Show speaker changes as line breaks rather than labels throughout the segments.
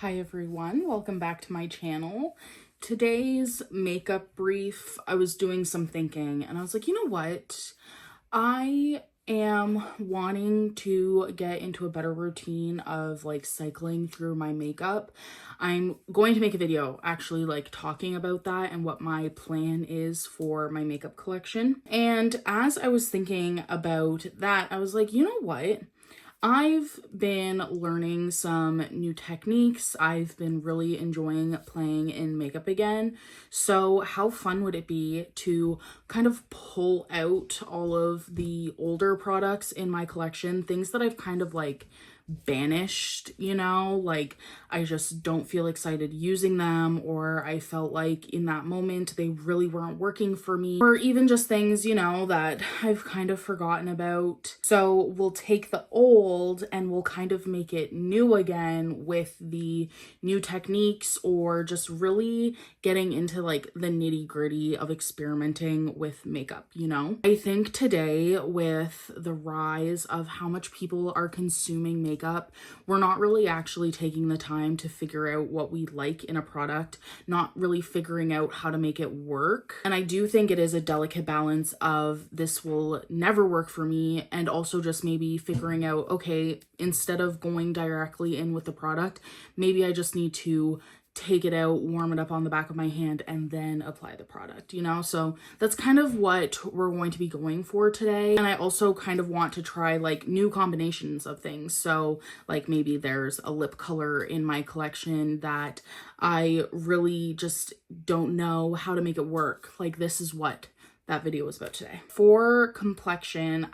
Hi everyone, welcome back to my channel. Today's makeup brief, I was doing some thinking and I was like, you know what? I am wanting to get into a better routine of like cycling through my makeup. I'm going to make a video actually like talking about that and what my plan is for my makeup collection. And as I was thinking about that, I was like, you know what? I've been learning some new techniques. I've been really enjoying playing in makeup again. So how fun would it be to kind of pull out all of the older products in my collection, things that I've kind of like banished, you know, like I just don't feel excited using them, or I felt like in that moment they really weren't working for me, or even just things, you know, that I've kind of forgotten about. So we'll take the old and we'll kind of make it new again with the new techniques, or just really getting into like the nitty-gritty of experimenting with makeup, you know. I think today, with the rise of how much people are consuming makeup, we're not really actually taking the time to figure out what we like in a product, not really figuring out how to make it work. And I do think it is a delicate balance of this will never work for me, and also just maybe figuring out, okay, instead of going directly in with the product, maybe I just need to take it out, warm it up on the back of my hand, and then apply the product, you know? So that's kind of what we're going to be going for today. And I also kind of want to try like new combinations of things. So like maybe there's a lip color in my collection that I really just don't know how to make it work. Like this is what that video was about today. For complexion,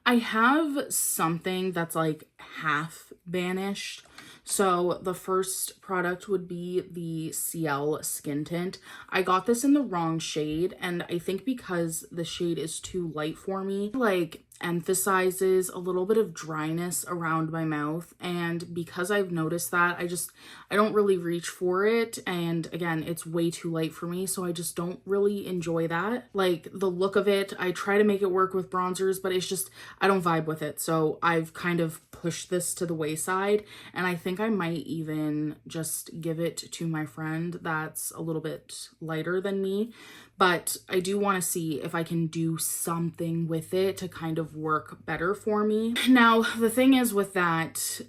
I have something that's like half banished. So the first product would be the Ciele skin tint. I got this in the wrong shade, and I think because the shade is too light for me, like emphasizes a little bit of dryness around my mouth. And because I've noticed that, I don't really reach for it. And again, it's way too light for me, so I just don't really enjoy that. Like the look of it, I try to make it work with bronzers, but it's just, I don't vibe with it. So I've kind of pushed this to the wayside, and I think I might even just give it to my friend that's a little bit lighter than me. But I do want to see if I can do something with it to kind of work better for me. Now, the thing is with that,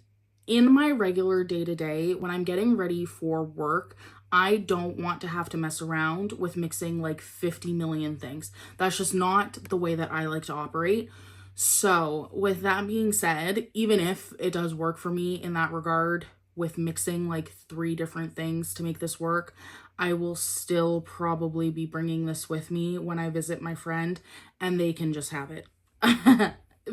in my regular day-to-day, when I'm getting ready for work, I don't want to have to mess around with mixing like 50 million things. That's just not the way that I like to operate. So with that being said, even if it does work for me in that regard with mixing like 3 different things to make this work, I will still probably be bringing this with me when I visit my friend, and they can just have it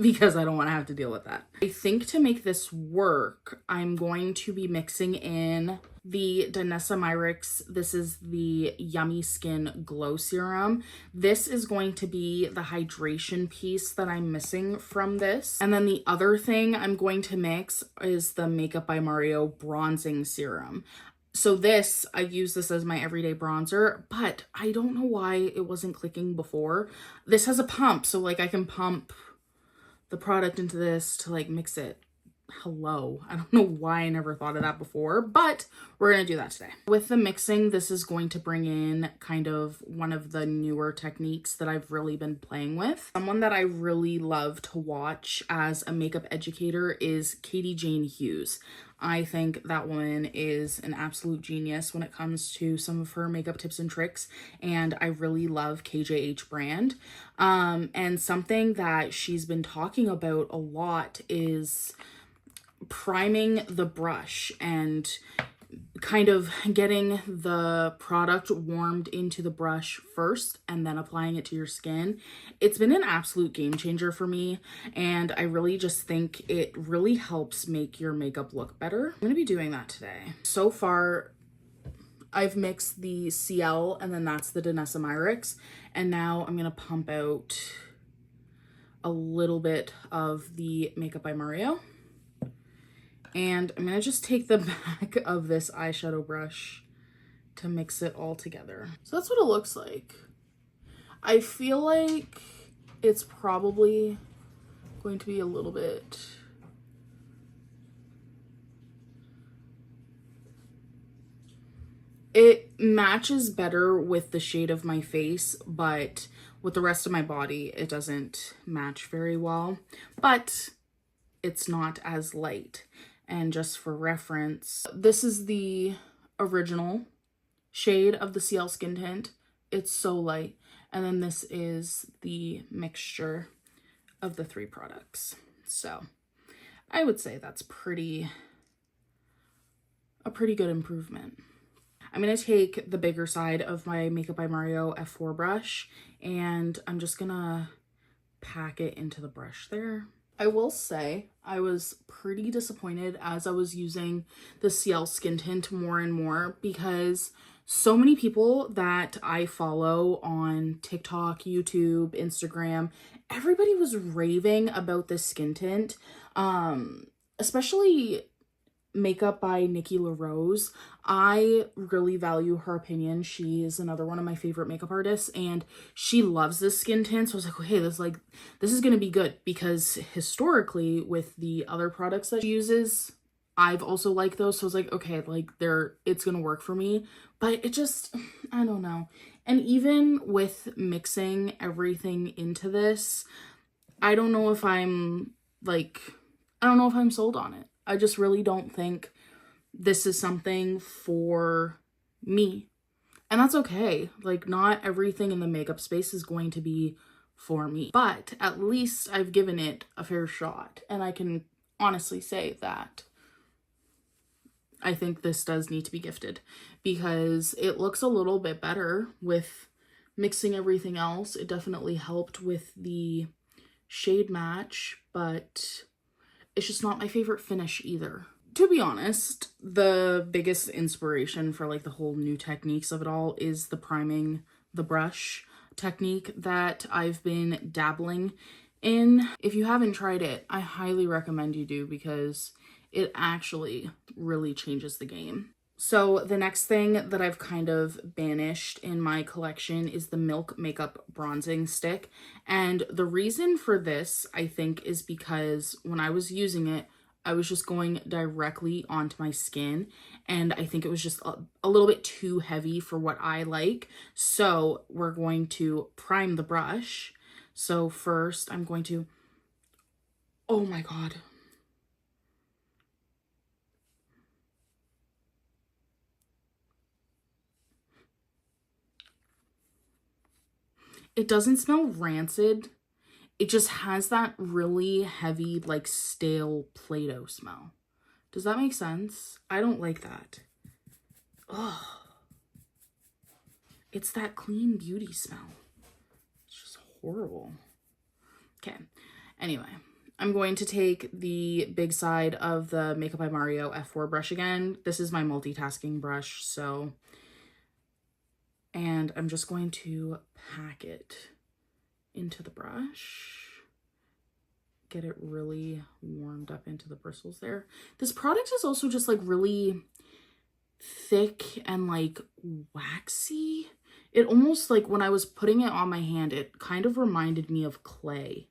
because I don't want to have to deal with that. I think to make this work, I'm going to be mixing in the Myrick's. This is the Yummy Skin Glow Serum. This is going to be the hydration piece that I'm missing from this. And then the other thing I'm going to mix is the Makeup by Mario Bronzing Serum. So this, I use this as my everyday bronzer, but I don't know why it wasn't clicking before. This has a pump, so like I can pump the product into this to like mix it. Hello. I don't know why I never thought of that before, but we're going to do that today. With the mixing, this is going to bring in kind of one of the newer techniques that I've really been playing with. Someone that I really love to watch as a makeup educator is Katie Jane Hughes. I think that woman is an absolute genius when it comes to some of her makeup tips and tricks, and I really love KJH brand. And something that she's been talking about a lot is priming the brush and kind of getting the product warmed into the brush first and then applying it to your skin. It's been an absolute game changer for me, and I really just think it really helps make your makeup look better. I'm going to be doing that today. So far, I've mixed the Ciele, and then that's the Myrick's, and now I'm going to pump out a little bit of the Makeup by Mario. And I'm going to just take the back of this eyeshadow brush to mix it all together. So that's what it looks like. I feel like it's probably going to be a little bit It matches better with the shade of my face, but with the rest of my body, it doesn't match very well. But it's not as light. And just for reference, this is the original shade of the ciele skin tint. It's so light. And then this is the mixture of the 3 products. So I would say that's a pretty good improvement. I'm going to take the bigger side of my Makeup by Mario F4 brush, and I'm just going to pack it into the brush there. I will say I was pretty disappointed as I was using the ciele skin tint more and more, because so many people that I follow on TikTok, YouTube, Instagram, everybody was raving about this skin tint, especially Makeup by Nikki LaRose. I really value her opinion. She is another one of my favorite makeup artists, and she loves this skin tint. So I was like, okay, this is gonna be good, because historically with the other products that she uses, I've also liked those. So I was like, okay, like it's gonna work for me. But it just, I don't know. And even with mixing everything into this, I don't know if I'm sold on it. I just really don't think this is something for me. And that's okay. Like, not everything in the makeup space is going to be for me. But at least I've given it a fair shot. And I can honestly say that I think this does need to be gifted, because it looks a little bit better with mixing everything else. It definitely helped with the shade match, but it's just not my favorite finish either. To be honest, the biggest inspiration for like the whole new techniques of it all is the priming the brush technique that I've been dabbling in. If you haven't tried it, I highly recommend you do, because it actually really changes the game. So the next thing that I've kind of banished in my collection is the Milk Makeup Bronzing Stick. And the reason for this, I think, is because when I was using it, I was just going directly onto my skin, and I think it was just a little bit too heavy for what I like. So we're going to prime the brush. So first I'm going to, oh my God. It doesn't smell rancid. It just has that really heavy, like, stale Play-Doh smell. Does that make sense? I don't like that. Ugh. It's that clean beauty smell. It's just horrible. Okay. Anyway, I'm going to take the big side of the Makeup by Mario F4 brush again. This is my multitasking brush, so... And I'm just going to pack it into the brush. Get it really warmed up into the bristles there. This product is also just like really thick and like waxy. It almost, like, when I was putting it on my hand, it kind of reminded me of clay.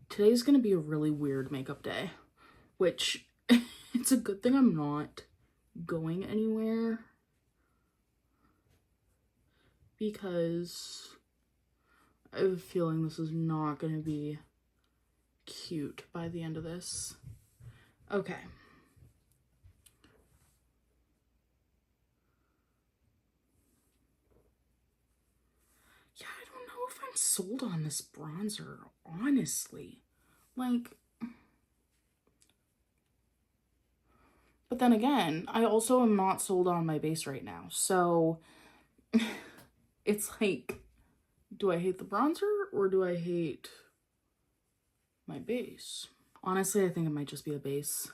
Today's gonna be a really weird makeup day, which it's a good thing I'm not going anywhere, because I have a feeling this is not gonna be cute by the end of this. Okay. Yeah, I don't know if I'm sold on this bronzer, honestly. Like, but then again, I also am not sold on my base right now. So it's like, do I hate the bronzer or do I hate my base? Honestly, I think it might just be the base.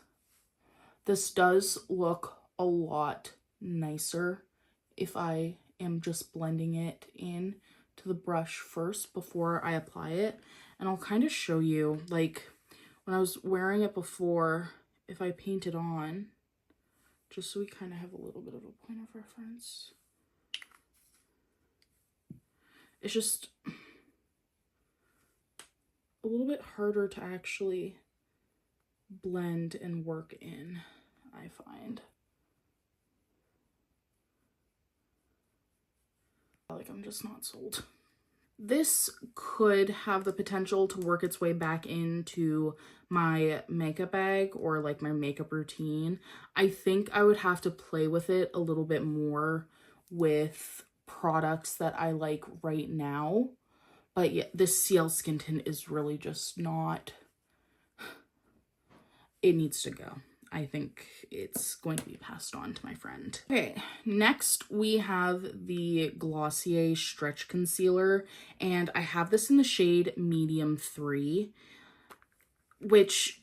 This does look a lot nicer if I am just blending it in to the brush first before I apply it. And I'll kind of show you, like, when I was wearing it before, if I paint it on, just so we kind of have a little bit of a point of reference. It's just, a little bit harder to actually blend and work in, I find. Like, I'm just not sold. This could have the potential to work its way back into my makeup bag or like my makeup routine. I think I would have to play with it a little bit more with products that I like right now. But yeah, this Ciele skin tint is really just not, it needs to go. I think it's going to be passed on to my friend. Okay, next we have the Glossier Stretch Concealer, and I have this in the shade Medium 3, which,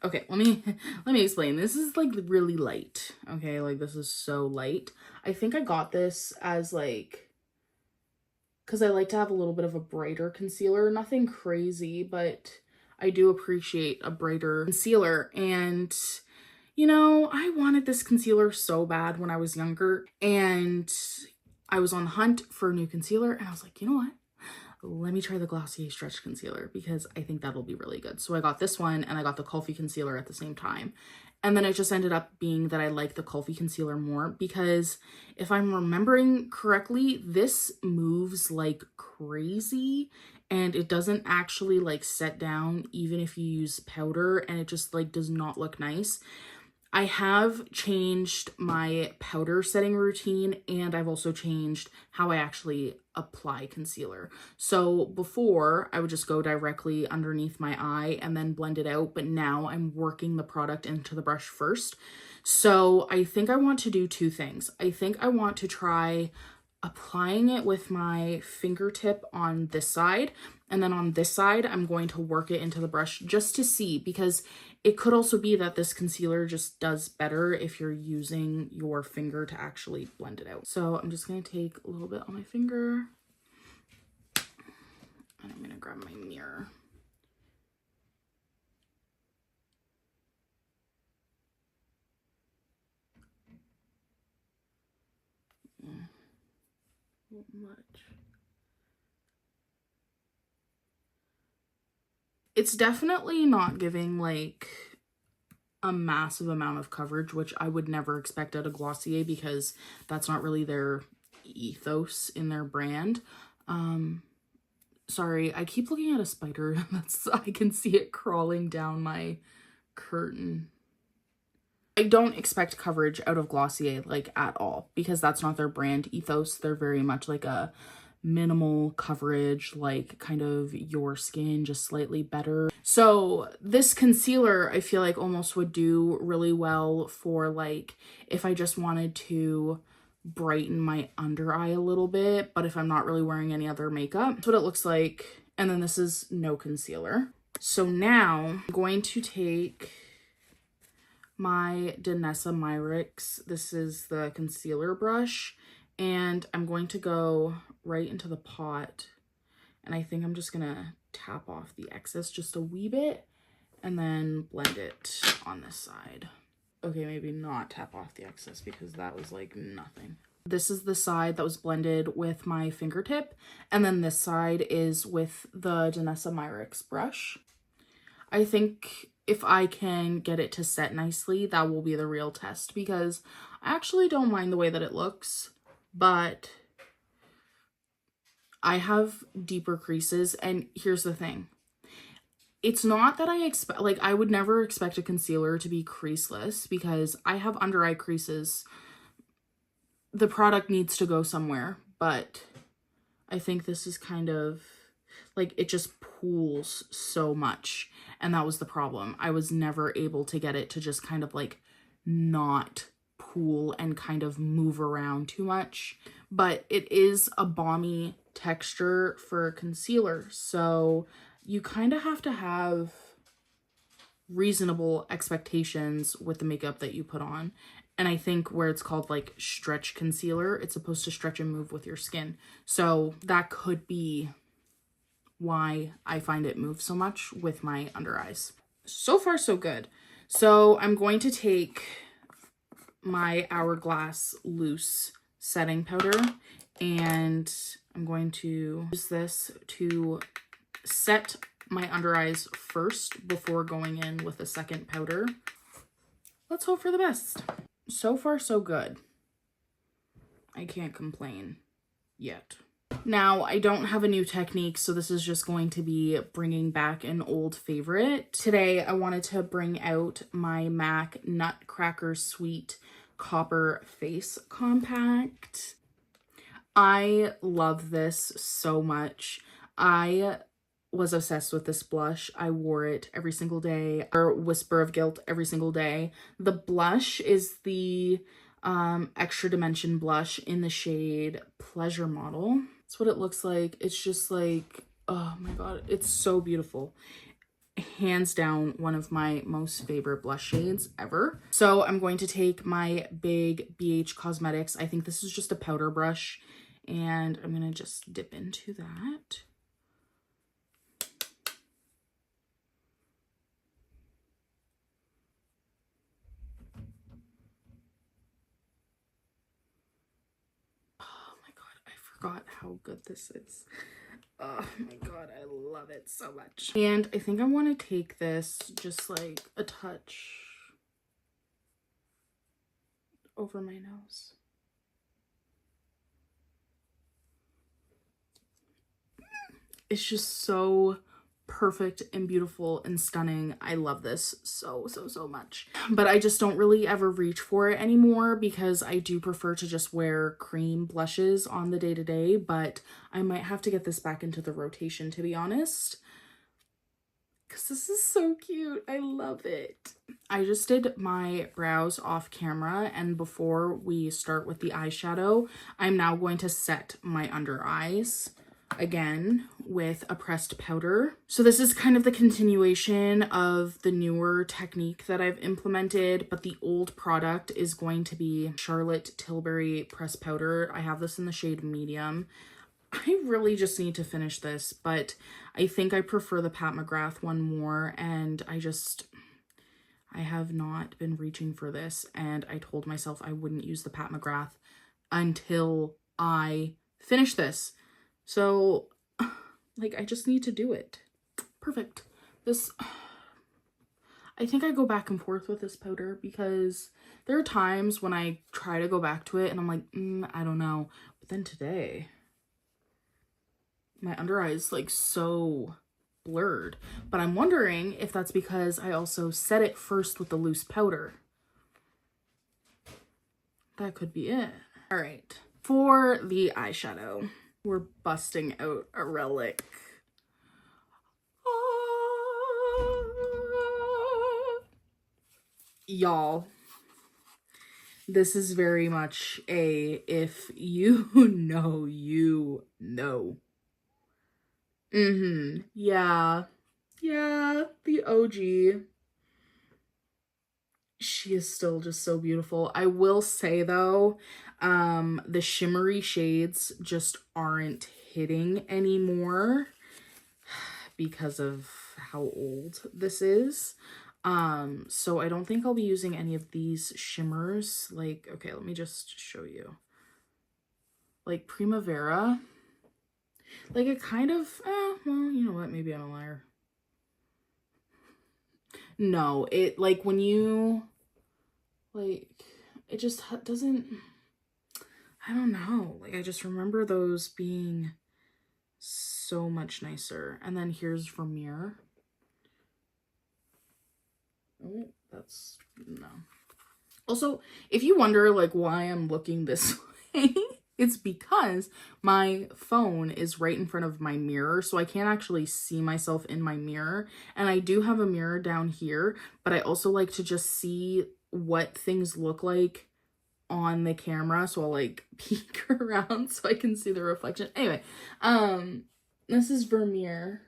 okay, let me explain. This is like really light, okay? Like, this is so light. I think I got this as like, because I like to have a little bit of a brighter concealer, nothing crazy, but I do appreciate a brighter concealer. And, you know, I wanted this concealer so bad when I was younger, and I was on the hunt for a new concealer, and I was like, you know what? Let me try the Glossier Stretch Concealer because I think that'll be really good. So I got this one and I got the Coffee Concealer at the same time. And then it just ended up being that I like the Coffee Concealer more because if I'm remembering correctly, this moves like crazy and it doesn't actually like set down even if you use powder, and it just like does not look nice. I have changed my powder setting routine, and I've also changed how I actually apply concealer. So before, I would just go directly underneath my eye and then blend it out, but now I'm working the product into the brush first. So I think I want to do two things. I think I want to try applying it with my fingertip on this side, and then on this side I'm going to work it into the brush just to see, because it could also be that this concealer just does better if you're using your finger to actually blend it out. So I'm just going to take a little bit on my finger and I'm going to grab my mirror. Not much. It's definitely not giving like a massive amount of coverage, which I would never expect at a Glossier because that's not really their ethos in their brand. Sorry, I keep looking at a spider. I can see it crawling down my curtain. I don't expect coverage out of Glossier like at all because that's not their brand ethos. They're very much like a minimal coverage, like kind of your skin, just slightly better. So this concealer I feel like almost would do really well for like if I just wanted to brighten my under eye a little bit, but if I'm not really wearing any other makeup. That's what it looks like. And then this is no concealer. So now I'm going to take my Danessa Myricks. This is the concealer brush, and I'm going to go right into the pot, and I think I'm just gonna tap off the excess just a wee bit and then blend it on this side. Okay, maybe not tap off the excess because that was like nothing. This is the side that was blended with my fingertip, and then this side is with the Danessa Myricks brush. I think if I can get it to set nicely, that will be the real test, because I actually don't mind the way that it looks, but I have deeper creases, and here's the thing. It's not that I expect, like, I would never expect a concealer to be creaseless because I have under eye creases. The product needs to go somewhere, but I think this is kind of, like, it just pools so much, and that was the problem. I was never able to get it to just kind of, like, not pool and kind of move around too much, but it is a balmy texture for concealer, so you kind of have to have reasonable expectations with the makeup that you put on. And I think where it's called like stretch concealer, it's supposed to stretch and move with your skin, so that could be why I find it move so much with my under eyes. So far so good. So I'm going to take my Hourglass loose setting powder, and I'm going to use this to set my under eyes first before going in with a second powder. Let's hope for the best. So far, so good. I can't complain yet. Now, I don't have a new technique, so this is just going to be bringing back an old favorite. Today, I wanted to bring out my MAC Nutcracker Sweet Copper Face Compact. I love this so much. I was obsessed with this blush. I wore it every single day, or Whisper of Guilt every single day. The blush is the Extra Dimension blush in the shade Pleasure Model. That's what it looks like. It's just like, oh my god, it's so beautiful. Hands down one of my most favorite blush shades ever. So I'm going to take my big BH Cosmetics, I think this is just a powder brush, and I'm gonna just dip into that. God, how good this is. Oh my god, I love it so much. And I think I want to take this just like a touch over my nose. It's just so perfect and beautiful and stunning. I love this so much. But I just don't really ever reach for it anymore because I do prefer to just wear cream blushes on the day-to-day, but I might have to get this back into the rotation, to be honest, because this is so cute. I love it. I just did my brows off camera, and before we start with the eyeshadow, I'm now going to set my under eyes again with a pressed powder. So this is kind of the continuation of the newer technique that I've implemented, but the old product is going to be Charlotte Tilbury pressed powder. I have this in the shade medium. I really just need to finish this, but I think I prefer the Pat McGrath one more, and I have not been reaching for this, and I told myself I wouldn't use the Pat McGrath until I finish this. So, like, I just need to do it. Perfect. This, I think I go back and forth with this powder because there are times when I try to go back to it and I'm like, I don't know. But then today, my under eye is like so blurred. But I'm wondering if that's because I also set it first with the loose powder. That could be it. All right. For the eyeshadow, we're busting out a relic. Y'all, this is very much a if you know, you know. Yeah, the OG. She is still just so beautiful. I will say though, the shimmery shades just aren't hitting anymore because of how old this is. So I don't think I'll be using any of these shimmers. Like, okay, let me just show you. Like Primavera. Like it kind of, well, you know what? Maybe I'm a liar. No, it, like, when you, like, it just doesn't, I don't know. Like, I just remember those being so much nicer. And then here's Vermeer. Oh, that's, no. Also, if you wonder, like, why I'm looking this way, it's because my phone is right in front of my mirror, so I can't actually see myself in my mirror. And I do have a mirror down here, but I also like to just see what things look like on the camera, so I'll like peek around so I can see the reflection. Anyway, this is Vermeer.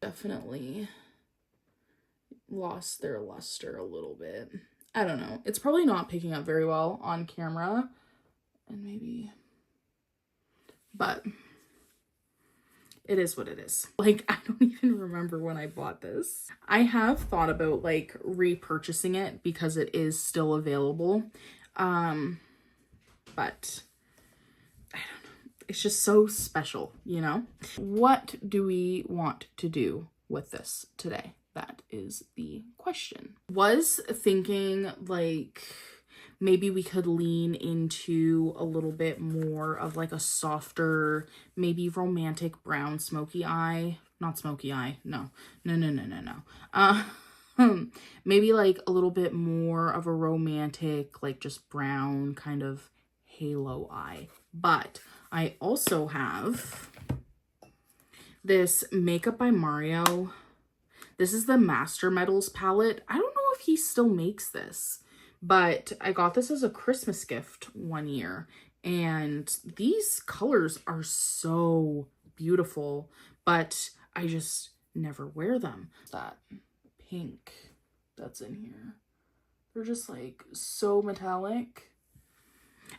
Definitely lost their luster a little bit. I don't know. It's probably not picking up very well on camera, and maybe, but it is what it is. Like, I don't even remember when I bought this. I have thought about like repurchasing it because it is still available. But I don't know. it's just so special, you know? What do we want to do with this today? That is the question. Was thinking like maybe we could lean into a little bit more of like a softer, maybe romantic brown smoky eye. Not smoky eye. No. Maybe like a little bit more of a romantic, like just brown kind of halo eye. But I also have this Makeup by Mario. This is the Master Metals palette. I don't know if he still makes this, but I got this as a Christmas gift one year. And these colors are so beautiful, but I just never wear them. That pink that's in here. They're just like so metallic.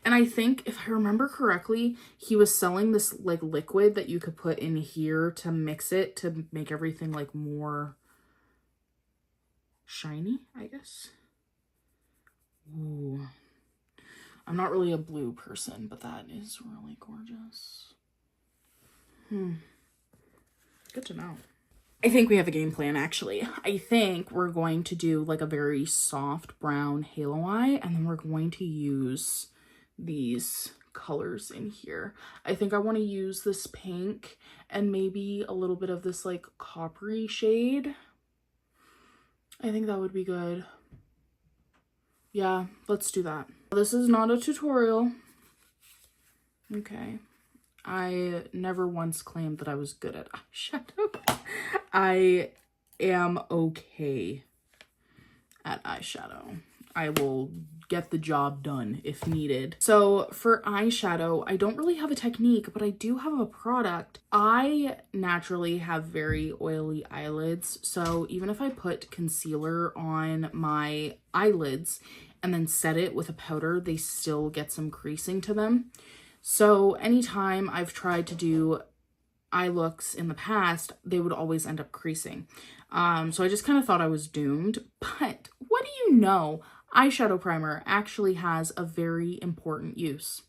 And I think if I remember correctly, he was selling this like liquid that you could put in here to mix it to make everything like more shiny, I guess. Ooh. I'm not really a blue person, but that is really gorgeous. Good to know. I think we have a game plan, actually. I think we're going to do like a very soft brown halo eye, and then we're going to use these colors in here. I think I want to use this pink and maybe a little bit of this like coppery shade. I think that would be good. Yeah, let's do that. This is not a tutorial. Okay. I never once claimed that I was good at eyeshadow. I am okay at eyeshadow. I will get the job done if needed. So for eyeshadow, I don't really have a technique, but I do have a product. I naturally have very oily eyelids. So even if I put concealer on my eyelids and then set it with a powder, they still get some creasing to them. So anytime I've tried to do eye looks in the past, they would always end up creasing. So I just kind of thought I was doomed. But what do you know? Eyeshadow primer actually has a very important use.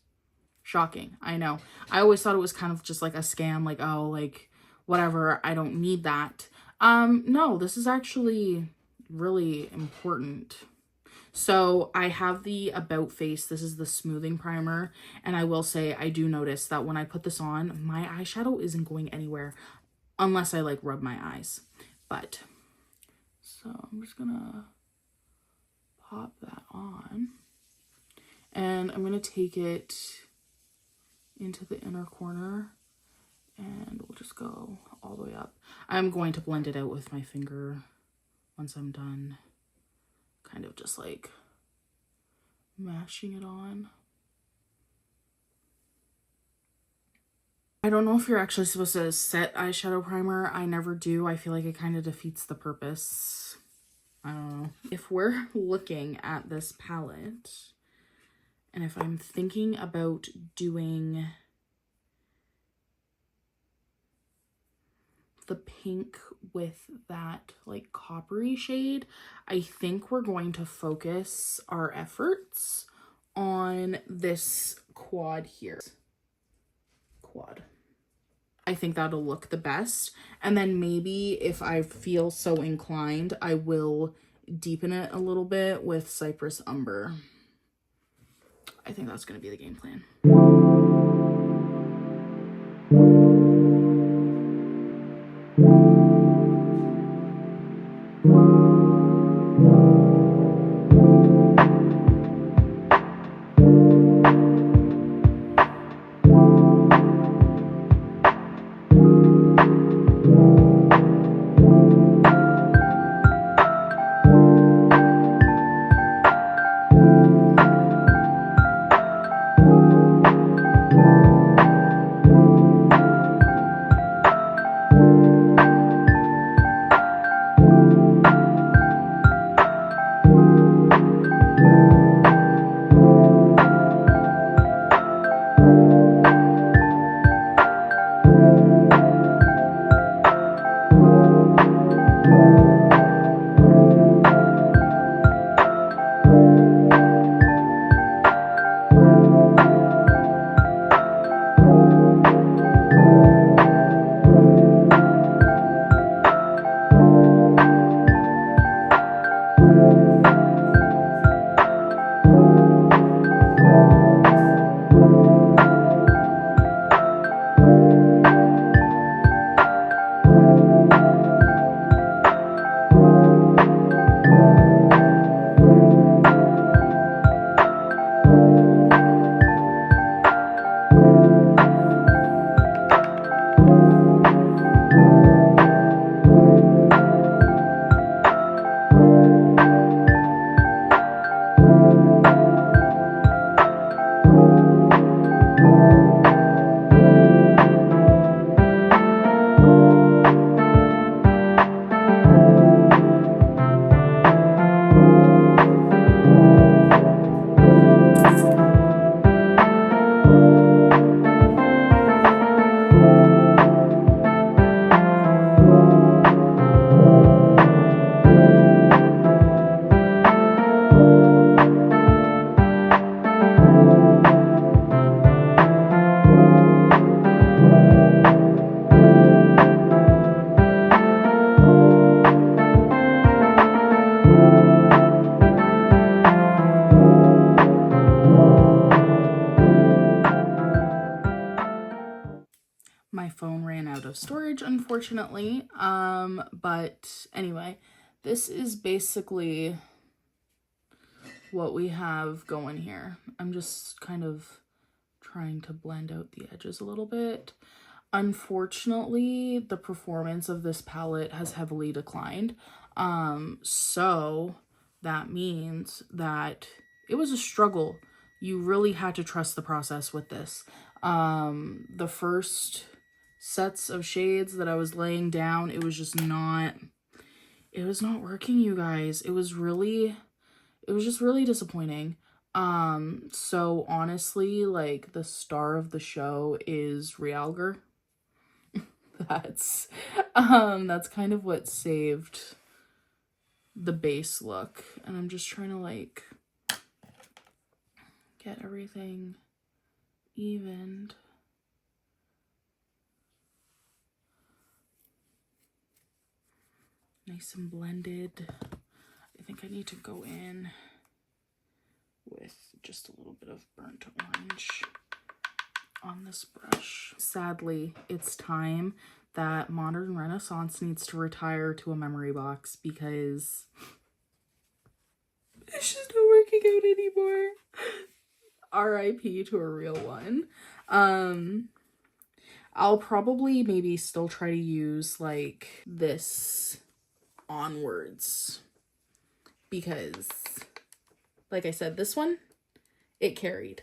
Shocking, I know. I always thought it was kind of just like a scam, like, oh, like, whatever, I don't need that. No, this is actually really important. So I have the About Face. This is the smoothing primer. And I will say, I do notice that when I put this on, my eyeshadow isn't going anywhere unless I like rub my eyes. But, so I'm just gonna pop that on. And I'm gonna take it into the inner corner and we'll just go all the way up. I'm going to blend it out with my finger once I'm done. Kind of just like mashing it on. I don't know if you're actually supposed to set eyeshadow primer. I never do. I feel like it kind of defeats the purpose. I don't know. If we're looking at this palette and if I'm thinking about doing the pink with that like coppery shade, I think we're going to focus our efforts on this quad here. Quad. I think that'll look the best. And then maybe if I feel so inclined, I will deepen it a little bit with Cypress Umber. I think that's going to be the game plan. My phone ran out of storage, unfortunately. But anyway, this is basically what we have going here. I'm just kind of trying to blend out the edges a little bit. Unfortunately, the performance of this palette has heavily declined. So that means that it was a struggle. You really had to trust the process with this. The first sets of shades that I was laying down, it was just not working, you guys. It was just really disappointing. So honestly, like, the star of the show is Realgar. That's kind of what saved the base look. And I'm just trying to, like, get everything evened. Nice and blended. I think I need to go in with just a little bit of burnt orange on this brush. Sadly, it's time that Modern Renaissance needs to retire to a memory box because it's just not working out anymore. RIP to a real one. I'll probably maybe still try to use like this onwards because, like I said, this one, it carried.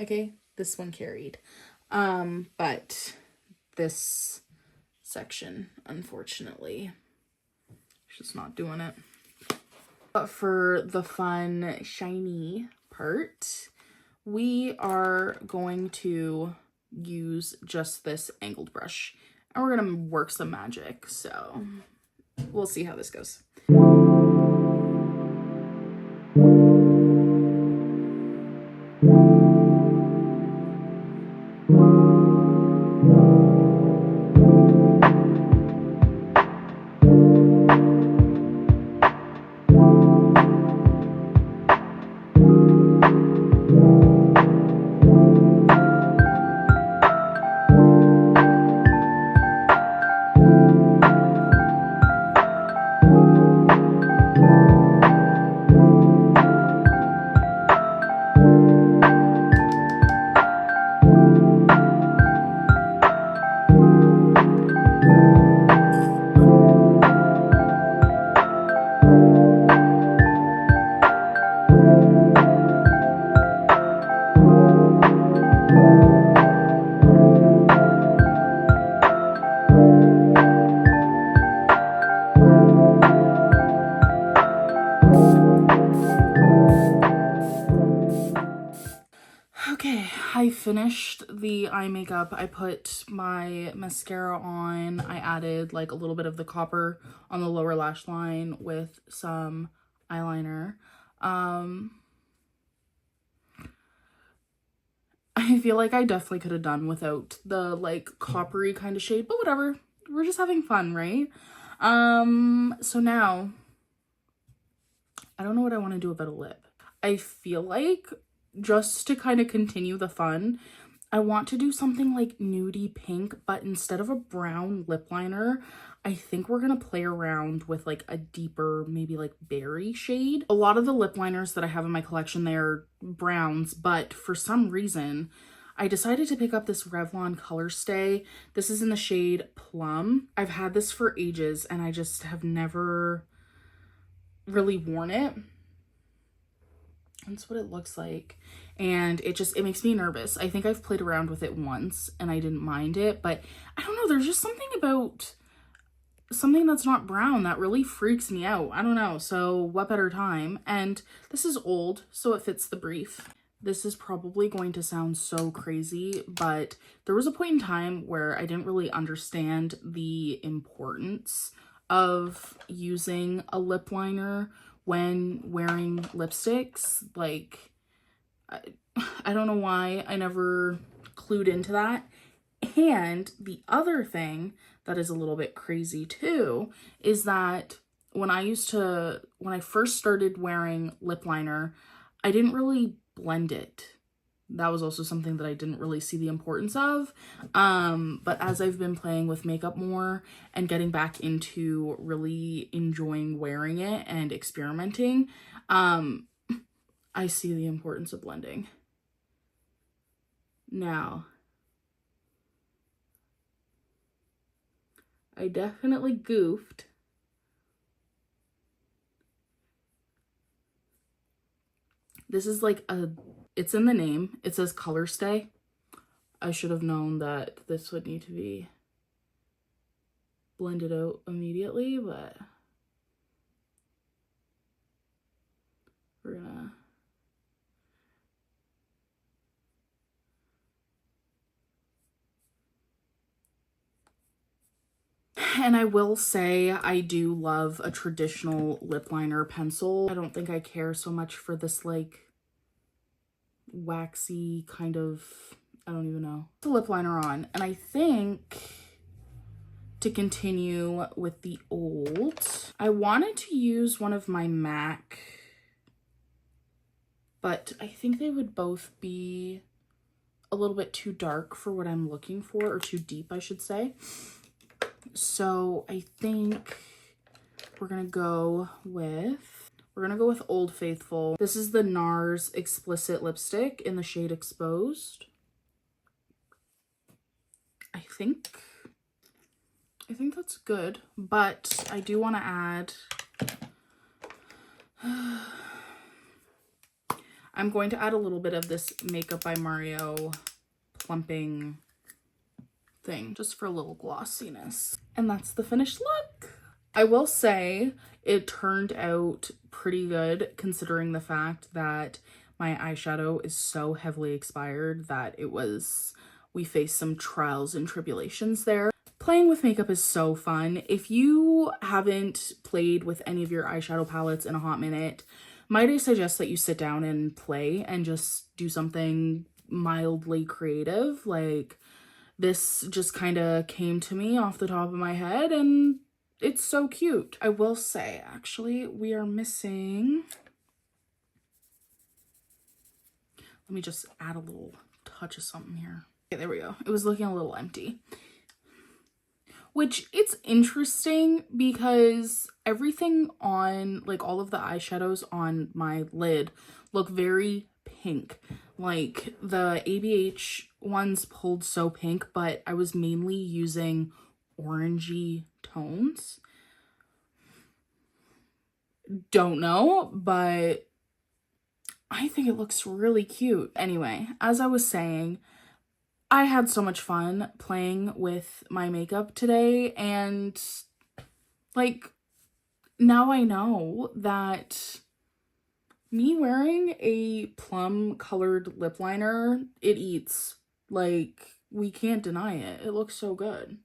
Okay, this one carried. But this section, unfortunately, it's just not doing it. But for the fun, shiny part, we are going to use just this angled brush and we're gonna work some magic. So we'll see how this goes. Okay, I finished the eye makeup. I put my mascara on. I added like a little bit of the copper on the lower lash line with some eyeliner. I feel like I definitely could have done without the like coppery kind of shade, but whatever. We're just having fun, right? So now I don't know what I want to do about a lip. I feel like just to kind of continue the fun, I want to do something like nudie pink, but instead of a brown lip liner, I think we're going to play around with like a deeper, maybe like berry shade. A lot of the lip liners that I have in my collection, they're browns, but for some reason, I decided to pick up this Revlon Color Stay. This is in the shade Plum. I've had this for ages and I just have never really worn it. That's what it looks like. And it makes me nervous. I think I've played around with it once and I didn't mind it, but I don't know, there's just something about something that's not brown that really freaks me out. I don't know. So what better time? And this is old, so it fits the brief. This is probably going to sound so crazy, but there was a point in time where I didn't really understand the importance of using a lip liner when wearing lipsticks. Like, I don't know why I never clued into that. And the other thing that is a little bit crazy too is that when I first started wearing lip liner, I didn't really blend it. that was also something that I didn't really see the importance of. But as I've been playing with makeup more and getting back into really enjoying wearing it and experimenting, I see the importance of blending. Now, I definitely goofed. This is like it's in the name. It says color stay. I should have known that this would need to be blended out immediately, but we're gonna... And I will say I do love a traditional lip liner pencil. I don't think I care so much for this like waxy kind of, I don't even know. The lip liner on, and I think to continue with the old, I wanted to use one of my MAC, but I think they would both be a little bit too dark for what I'm looking for, or too deep, I should say. So I think we're gonna go with Old Faithful. This is the NARS Explicit lipstick in the shade Exposed. I think that's good, but I do want to add, I'm going to add a little bit of this Makeup by Mario plumping thing, just for a little glossiness. And that's the finished look. I will say it turned out pretty good, considering the fact that my eyeshadow is so heavily expired that we faced some trials and tribulations there. Playing with makeup is so fun. If you haven't played with any of your eyeshadow palettes in a hot minute, might I suggest that you sit down and play and just do something mildly creative. Like, this just kind of came to me off the top of my head, and it's so cute. I will say, actually, we are missing... Let me just add a little touch of something here. Okay, there we go. It was looking a little empty. Which, it's interesting because everything on, like, all of the eyeshadows on my lid look very pink. Like, the ABH ones pulled so pink, but I was mainly using orangey tones. Don't know, but I think it looks really cute. Anyway, as I was saying, I had so much fun playing with my makeup today, and like, now I know that me wearing a plum colored lip liner, it eats. Like, we can't deny it. It looks so good.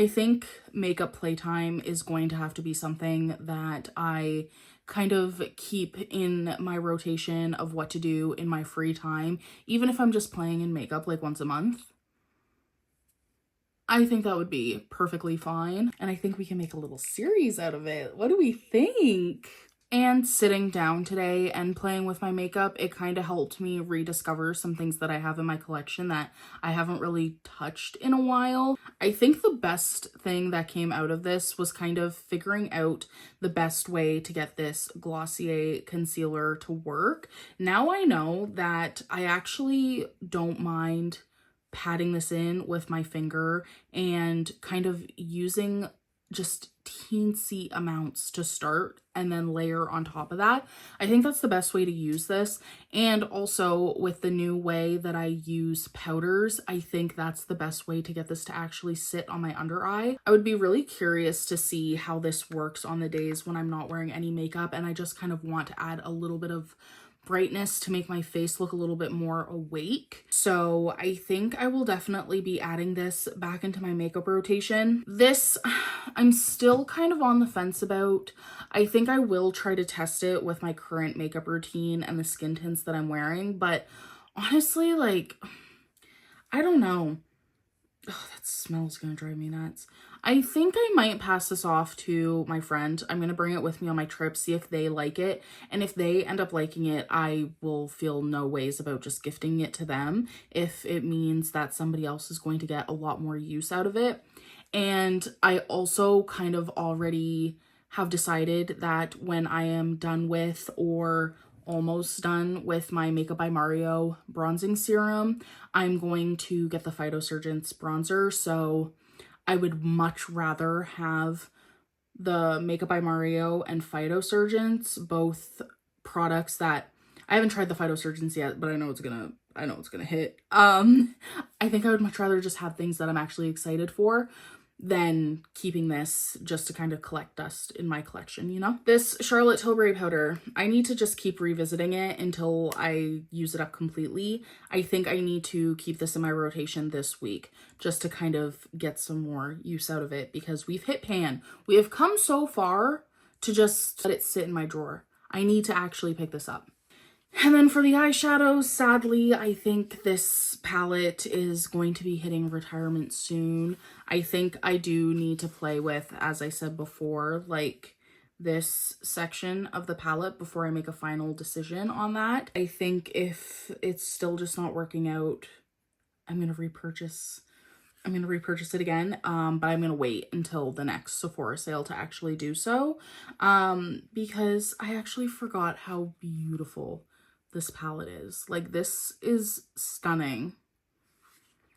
I think makeup playtime is going to have to be something that I kind of keep in my rotation of what to do in my free time, even if I'm just playing in makeup like once a month. I think that would be perfectly fine, and I think we can make a little series out of it. What do we think? And sitting down today and playing with my makeup, it kind of helped me rediscover some things that I have in my collection that I haven't really touched in a while. I think the best thing that came out of this was kind of figuring out the best way to get this Glossier concealer to work. Now I know that I actually don't mind patting this in with my finger and kind of using just teensy amounts to start and then layer on top of that. I think that's the best way to use this. And also with the new way that I use powders, I think that's the best way to get this to actually sit on my under eye. I would be really curious to see how this works on the days when I'm not wearing any makeup and I just kind of want to add a little bit of brightness to make my face look a little bit more awake. So I think I will definitely be adding this back into my makeup rotation. This, I'm still kind of on the fence about. I think I will try to test it with my current makeup routine and the skin tints that I'm wearing, but honestly, like, I don't know. Oh, that's smell's gonna drive me nuts. I think I might pass this off to my friend. I'm gonna bring it with me on my trip, see if they like it. And if they end up liking it, I will feel no ways about just gifting it to them if it means that somebody else is going to get a lot more use out of it. And I also kind of already have decided that when I am done with or almost done with my Makeup by Mario bronzing serum, I'm going to get the Phytosurgence bronzer. So I would much rather have the Makeup by Mario and Phytosurgence, both products that I haven't tried the Phytosurgence yet, but I know it's gonna hit. I think I would much rather just have things that I'm actually excited for than keeping this just to kind of collect dust in my collection, you know? This Charlotte Tilbury powder, I need to just keep revisiting it until I use it up completely. I think I need to keep this in my rotation this week just to kind of get some more use out of it, because we've hit pan. We have come so far to just let it sit in my drawer. I need to actually pick this up. And then for the eyeshadows, sadly, I think this palette is going to be hitting retirement soon. I think I do need to play with, as I said before, like this section of the palette before I make a final decision on that. I think if it's still just not working out, I'm going to repurchase it again, but I'm going to wait until the next Sephora sale to actually do so, because I actually forgot how beautiful this palette is. Like, this is stunning.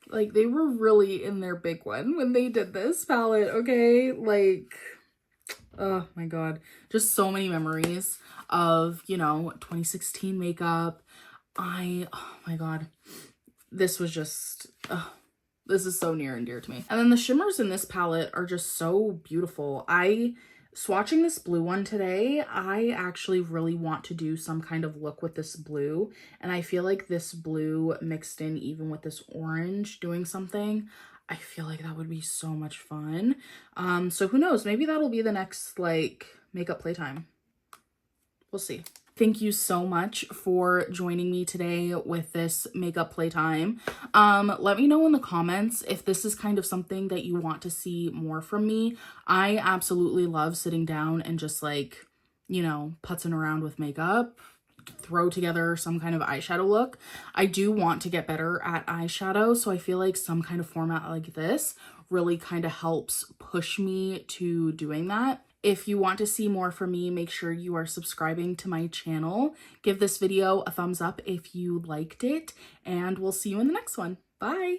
Like, they were really in their big one when they did this palette, okay? Like, oh my god. Just so many memories of, you know, 2016 makeup. Oh my god. This was just, this is so near and dear to me. And then the shimmers in this palette are just so beautiful. Swatching this blue one today, I actually really want to do some kind of look with this blue. And I feel like this blue mixed in even with this orange doing something, I feel like that would be so much fun. So who knows, maybe that'll be the next like makeup playtime. We'll see. Thank you so much for joining me today with this makeup playtime. Let me know in the comments if this is kind of something that you want to see more from me. I absolutely love sitting down and just like, you know, putzing around with makeup, throw together some kind of eyeshadow look. I do want to get better at eyeshadow, so I feel like some kind of format like this really kind of helps push me to doing that. If you want to see more from me, make sure you are subscribing to my channel. Give this video a thumbs up if you liked it, and we'll see you in the next one. Bye!